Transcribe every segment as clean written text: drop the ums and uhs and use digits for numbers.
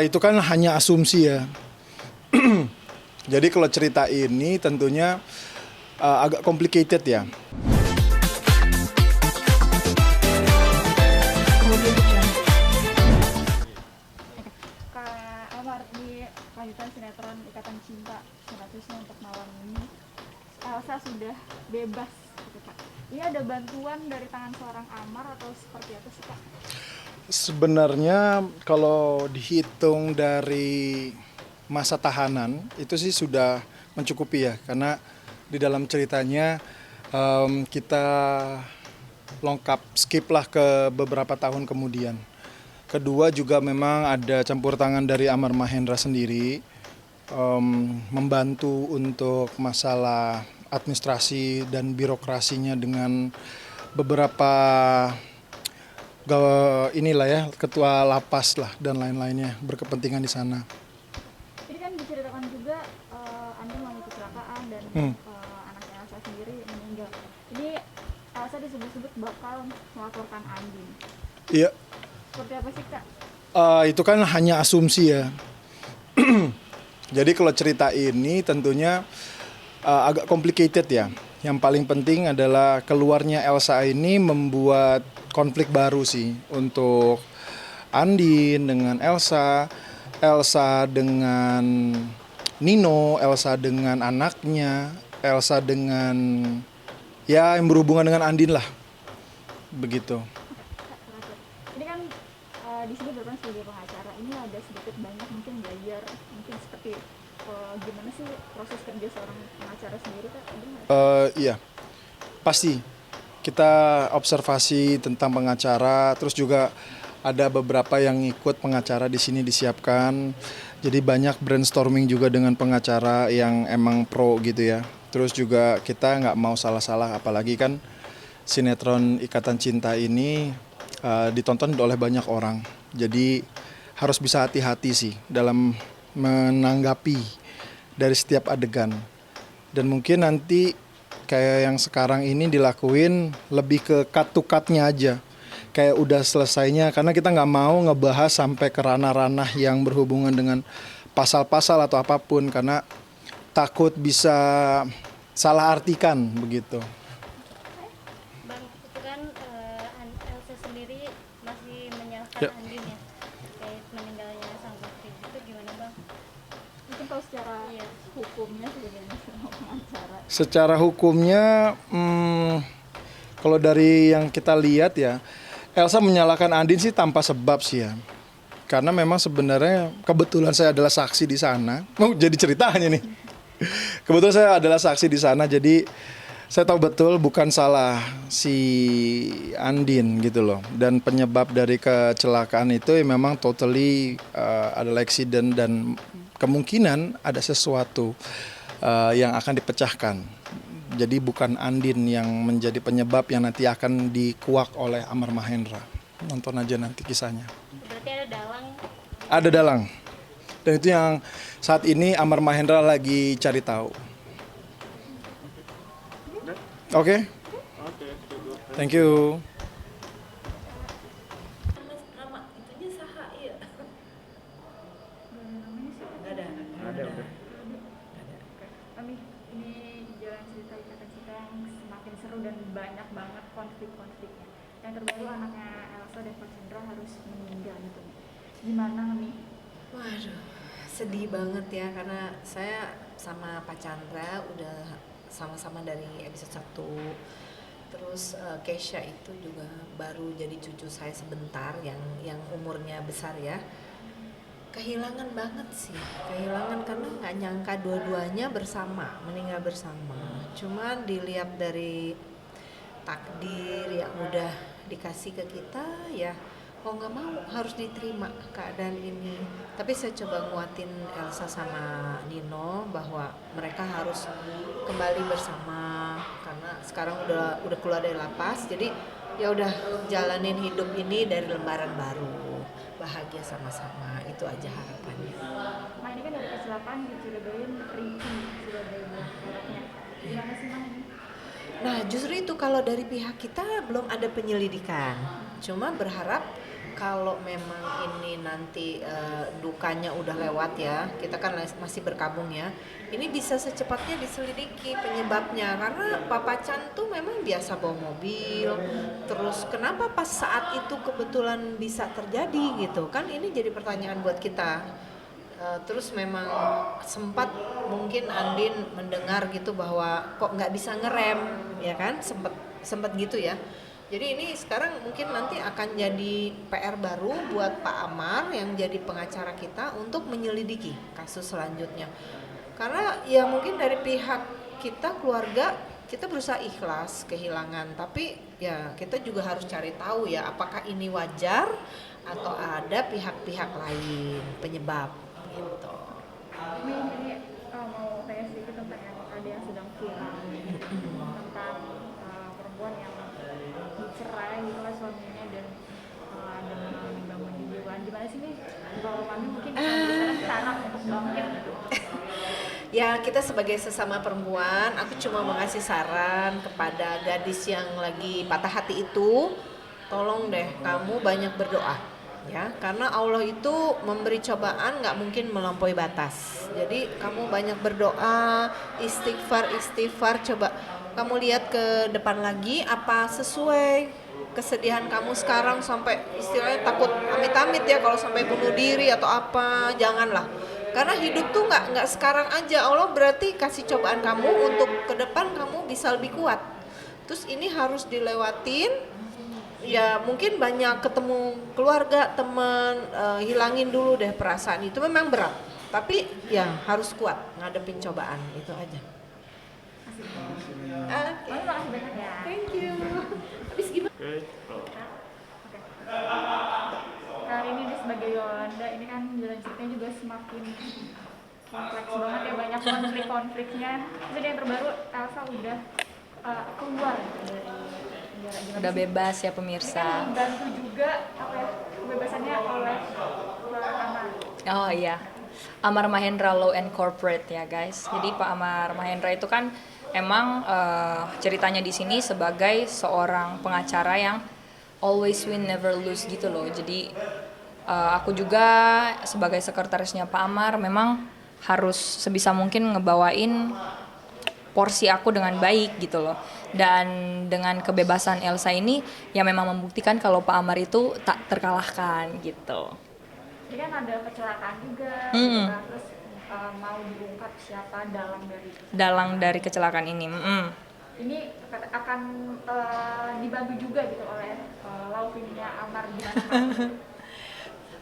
Itu kan hanya asumsi ya. Jadi kalau cerita ini tentunya agak complicated ya. Kak Amar, di lanjutan sinetron Ikatan Cinta statusnya untuk malam ini Elsa sudah bebas gitu, Kak. Ini ada bantuan dari tangan seorang Amar atau seperti apa sih, Kak? Sebenarnya kalau dihitung dari masa tahanan itu sih sudah mencukupi ya, karena di dalam ceritanya kita lengkap skip lah ke beberapa tahun kemudian. Kedua juga memang ada campur tangan dari Amar Mahendra sendiri membantu untuk masalah administrasi dan birokrasinya dengan beberapa inilah ya, ketua lapas lah dan lain-lainnya berkepentingan di sana. Ini kan diceritakan juga Andin mengalami kecelakaan dan anaknya Elsa sendiri meninggal. Ini Elsa disebut-sebut bakal melaporkan Andin. Iya. Seperti apa sih, Kak? Itu kan hanya asumsi ya. Jadi kalau cerita ini tentunya agak complicated ya. Yang paling penting adalah keluarnya Elsa ini membuat konflik baru sih untuk Andin dengan Elsa, Elsa dengan Nino, Elsa dengan anaknya, Elsa dengan ya yang berhubungan dengan Andin lah. Begitu. Kak, terakhir. Ini kan di sini berperan sebagai pengacara. Ini ada sedikit banyak mungkin belajar, mungkin seperti gimana sih proses kerja seorang pengacara sendiri, Kak? Ada nggak? Iya, pasti. Kita observasi tentang pengacara, terus juga ada beberapa yang ikut pengacara di sini disiapkan. Jadi banyak brainstorming juga dengan pengacara yang emang pro gitu ya. Terus juga kita nggak mau salah-salah, apalagi kan sinetron Ikatan Cinta ini ditonton oleh banyak orang. Jadi harus bisa hati-hati sih dalam menanggapi dari setiap adegan. Dan mungkin nanti kayak yang sekarang ini dilakuin lebih ke cut to cut-nya aja. Kayak udah selesainya, karena kita nggak mau ngebahas sampai ke ranah-ranah yang berhubungan dengan pasal-pasal atau apapun, karena takut bisa salah artikan begitu. Bang, itu kan Elsa sendiri masih menyalahkan Ya. Andin ya terkait meninggalnya sang putri. Itu gimana, Bang? Mungkin kalau secara Iya. hukumnya sebagai pengacara. Secara hukumnya, kalau dari yang kita lihat ya, Elsa menyalahkan Andin sih tanpa sebab sih ya. Karena memang sebenarnya kebetulan saya adalah saksi di sana. Oh, jadi ceritanya nih. Kebetulan saya adalah saksi di sana, jadi saya tahu betul bukan salah si Andin gitu loh. Dan penyebab dari kecelakaan itu ya memang totally adalah accident dan kemungkinan ada sesuatu yang akan dipecahkan. Jadi bukan Andin yang menjadi penyebab yang nanti akan dikuak oleh Amar Mahendra. Nonton aja nanti kisahnya. Berarti ada dalang. Ada dalang. Dan itu yang saat ini Amar Mahendra lagi cari tahu. Oke? Thank you. Nama itunya saha iya. Nggak ada. Kami ini jalan cerita Ikatan Cinta yang semakin seru dan banyak banget konflik-konfliknya. Yang terbaru anaknya Elsa dan Pak Chandra harus meninggal gitu. Gimana nih? Waduh, sedih banget ya karena saya sama Pak Chandra udah sama-sama dari episode 1. Terus Keisha itu juga baru jadi cucu saya sebentar yang umurnya besar ya. Kehilangan banget sih, kehilangan karena nggak nyangka dua-duanya bersama, meninggal bersama. Cuman dilihat dari takdir yang udah dikasih ke kita ya mau nggak mau harus diterima keadaan ini. Tapi saya coba nguatin Elsa sama Nino bahwa mereka harus kembali bersama karena sekarang udah keluar dari lapas, jadi ya udah jalanin hidup ini dari lembaran baru, bahagia sama-sama, itu aja harapannya. Nah ini kan dari kecelakaan dicurigain Ricky sebagai orangnya. Gimana sih Mang ini? Nah justru itu kalau dari pihak kita belum ada penyelidikan, cuma berharap kalau memang ini nanti dukanya udah lewat ya, kita kan masih berkabung ya. Ini bisa secepatnya diselidiki penyebabnya karena Papa Chan tuh memang biasa bawa mobil. Terus kenapa pas saat itu kebetulan bisa terjadi gitu kan? Ini jadi pertanyaan buat kita. Terus memang sempat mungkin Andin mendengar gitu bahwa kok nggak bisa ngerem, ya kan? Sempat gitu ya. Jadi ini sekarang mungkin nanti akan jadi PR baru buat Pak Amar yang jadi pengacara kita untuk menyelidiki kasus selanjutnya. Karena ya mungkin dari pihak kita keluarga kita berusaha ikhlas kehilangan, tapi ya kita juga harus cari tahu ya apakah ini wajar atau ada pihak-pihak lain penyebab gitu. Ini mau tanya sedikit tentang yang ada yang sedang viral tentang perempuan yang dicerai gitu lah suaminya dan ada mengalami gangguan kejiwaan. Gimana sih nih kalau kami mungkin bisa cara untuk bangkit gitu? Ya kita sebagai sesama perempuan, aku cuma mengasih saran kepada gadis yang lagi patah hati itu, tolong deh kamu banyak berdoa ya, karena Allah itu memberi cobaan nggak mungkin melampaui batas. Jadi kamu banyak berdoa, istighfar, coba kamu lihat ke depan lagi apa sesuai kesedihan kamu sekarang sampai istilahnya takut amit-amit ya kalau sampai bunuh diri atau apa, janganlah. Karena hidup tuh nggak sekarang aja. Allah berarti kasih cobaan kamu untuk ke depan kamu bisa lebih kuat. Terus ini harus dilewatin. Ya mungkin banyak ketemu keluarga, teman, hilangin dulu deh perasaan itu memang berat. Tapi ya harus kuat ngadepin cobaan itu aja. Makasih banyak ya. Thank you. Habis gimana? Kali ini dia sebagai Yolanda, ini kan jalan ceritanya juga semakin kompleks banget ya, banyak konflik-konfliknya. Jadi yang terbaru Elsa udah keluar dari penjara. Udah bebas ya Ini pemirsa. kan dibantu juga apa ya, kebebasannya oleh Amar. Oh iya, Amar Mahendra Law and Corporate ya guys. Jadi Pak Amar Mahendra itu kan emang ceritanya di sini sebagai seorang pengacara yang always win never lose gitu loh. Jadi aku juga sebagai sekretarisnya Pak Amar memang harus sebisa mungkin ngebawain porsi aku dengan baik gitu loh. Dan dengan kebebasan Elsa ini ya memang membuktikan kalau Pak Amar itu tak terkalahkan gitu. Jadi kan ada kecelakaan juga, gitu kan. Terus mau diungkap siapa dalang dari Kecelakaan ini. ini akan dibantu juga gitu oleh law firmnya Amar, gimana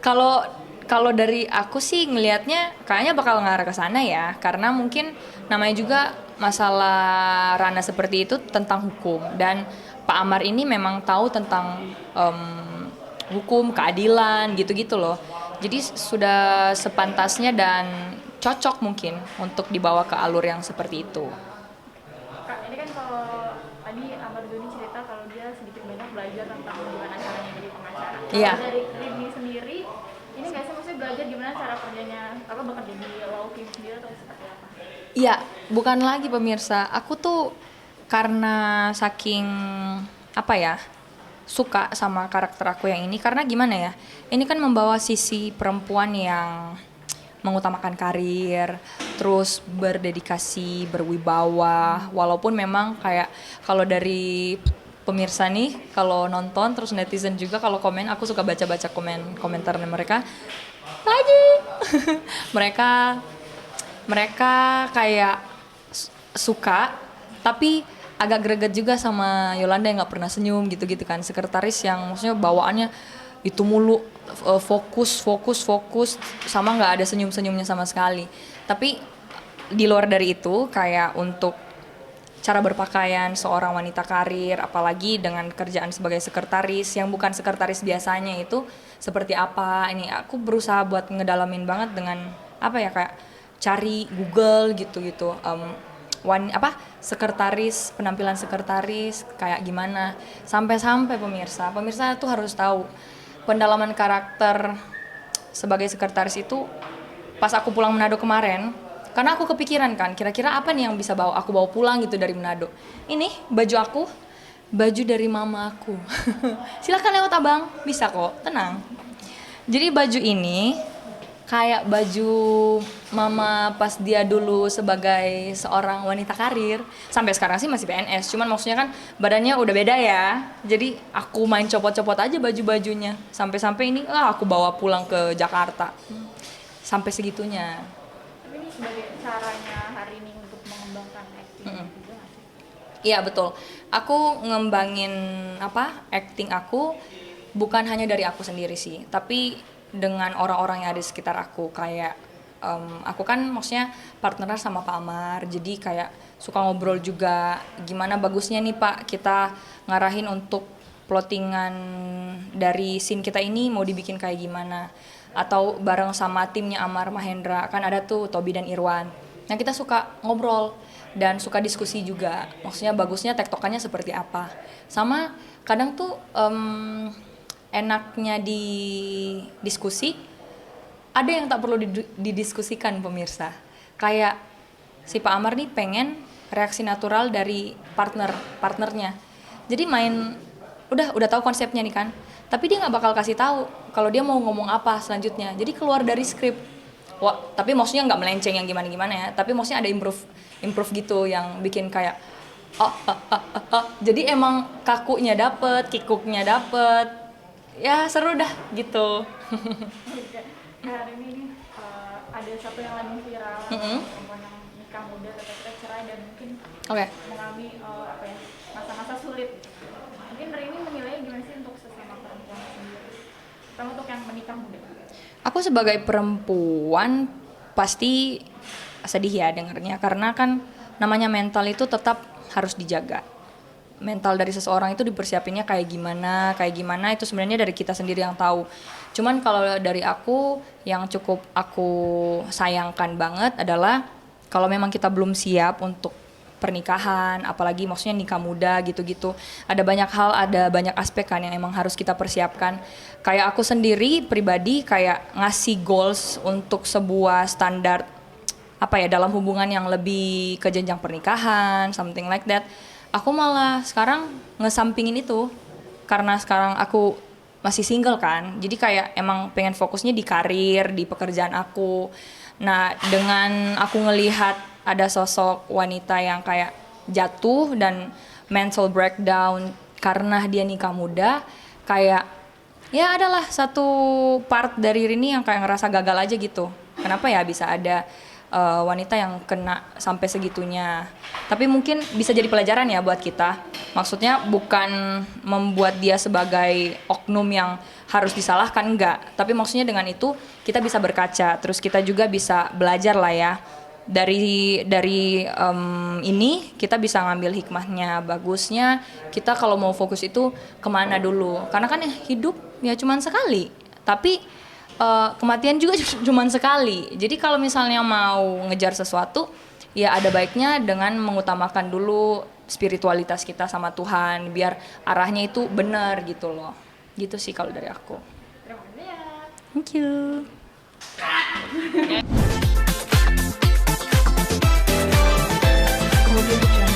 Kak? Kalau dari aku sih ngelihatnya kayaknya bakal ngarah ke sana ya, karena mungkin namanya juga masalah ranah seperti itu tentang hukum, dan Pak Amar ini memang tahu tentang hukum, keadilan gitu-gitu loh. Jadi sudah sepantasnya dan cocok mungkin untuk dibawa ke alur yang seperti itu. Kak, ini kan kalau tadi Amar Doni cerita kalau dia sedikit banyak belajar tentang gimana caranya jadi pengacara. Iya. Kalau dari Rini sendiri, ini nggak sih maksudnya belajar gimana cara kerjanya, apa bekerja di law firm sendiri atau seperti apa? Iya, bukan lagi pemirsa. Aku tuh karena saking apa ya, suka sama karakter aku yang ini, karena gimana ya, ini kan membawa sisi perempuan yang mengutamakan karir, terus berdedikasi, berwibawa, walaupun memang kayak kalau dari pemirsa nih, kalau nonton terus netizen juga kalau komen, aku suka baca-baca komentar mereka lagi mereka kayak suka tapi agak greget juga sama Yolanda yang nggak pernah senyum gitu-gitu kan, sekretaris yang maksudnya bawaannya itu mulu fokus sama nggak ada senyum-senyumnya sama sekali. Tapi di luar dari itu kayak untuk cara berpakaian seorang wanita karir, apalagi dengan kerjaan sebagai sekretaris yang bukan sekretaris biasanya itu seperti apa, ini aku berusaha buat ngedalamin banget dengan apa ya, kayak cari Google gitu-gitu, sekretaris, penampilan sekretaris kayak gimana, sampai pemirsa tuh harus tahu pendalaman karakter sebagai sekretaris itu. Pas aku pulang Manado kemarin, karena aku kepikiran kan, kira-kira apa nih yang bisa aku bawa pulang gitu dari Manado. Ini baju aku Baju dari mama aku. Silakan lewat abang, bisa kok, tenang. Jadi baju ini kayak baju mama pas dia dulu sebagai seorang wanita karir. Sampai sekarang sih masih PNS, cuman maksudnya kan badannya udah beda ya. Jadi aku main copot-copot aja baju-bajunya. Sampai-sampai ini aku bawa pulang ke Jakarta. Sampai segitunya. Tapi ini sebagai caranya hari ini untuk mengembangkan acting juga nggak sih? Iya betul. Aku ngembangin acting aku bukan hanya dari aku sendiri sih, tapi dengan orang-orang yang ada di sekitar aku. Kayak aku kan maksudnya partneran sama Pak Amar, jadi kayak suka ngobrol juga gimana bagusnya nih Pak kita ngarahin untuk plottingan dari scene kita ini mau dibikin kayak gimana. Atau bareng sama timnya Amar Mahendra, kan ada tuh Tobi dan Irwan. Nah kita suka ngobrol dan suka diskusi juga, maksudnya bagusnya tektokannya seperti apa. Sama kadang tuh enaknya di diskusi ada yang tak perlu didiskusikan pemirsa. Kayak si Pak Amar nih pengen reaksi natural dari partnernya. Jadi udah tahu konsepnya nih kan. Tapi dia nggak bakal kasih tahu kalau dia mau ngomong apa selanjutnya. Jadi keluar dari skrip. Wah, tapi maksudnya nggak melenceng yang gimana-gimana ya. Tapi maksudnya ada improve gitu yang bikin kayak Jadi emang kakunya dapet, kikuknya dapet. Ya seru dah gitu. Hari ini nih ada satu yang lagi viral, perempuan yang nikah muda tapi kita cerai dan mungkin Oke. mengalami masa-masa sulit. Mungkin hari ini menilainya gimana sih untuk sesama perempuan sendiri, terutama untuk yang menikah muda? Aku sebagai perempuan pasti sedih ya dengarnya, karena kan namanya mental itu tetap harus dijaga. Mental dari seseorang itu dipersiapinnya kayak gimana itu sebenarnya dari kita sendiri yang tahu. Cuman kalau dari aku yang cukup aku sayangkan banget adalah kalau memang kita belum siap untuk pernikahan, apalagi maksudnya nikah muda gitu-gitu. Ada banyak hal, ada banyak aspek kan yang emang harus kita persiapkan. Kayak aku sendiri pribadi kayak ngasih goals untuk sebuah standar dalam hubungan yang lebih ke jenjang pernikahan, something like that. Aku malah sekarang ngesampingin itu karena sekarang aku masih single kan. Jadi kayak emang pengen fokusnya di karir, di pekerjaan aku. Nah, dengan aku ngelihat ada sosok wanita yang kayak jatuh dan mental breakdown karena dia nikah muda, kayak ya adalah satu part dari Rini yang kayak ngerasa gagal aja gitu. Kenapa ya bisa ada wanita yang kena sampai segitunya. Tapi mungkin bisa jadi pelajaran ya buat kita. Maksudnya bukan membuat dia sebagai oknum yang harus disalahkan, enggak. Tapi maksudnya dengan itu kita bisa berkaca. Terus kita juga bisa belajar lah ya. Dari ini kita bisa ngambil hikmahnya. Bagusnya kita kalau mau fokus itu kemana dulu. Karena kan hidup ya cuman sekali. Tapi kematian juga cuma sekali. Jadi kalau misalnya mau ngejar sesuatu, ya ada baiknya dengan mengutamakan dulu spiritualitas kita sama Tuhan, biar arahnya itu benar gitu loh. Gitu sih kalau dari aku. Terima kasih ya. Thank you. Kemudian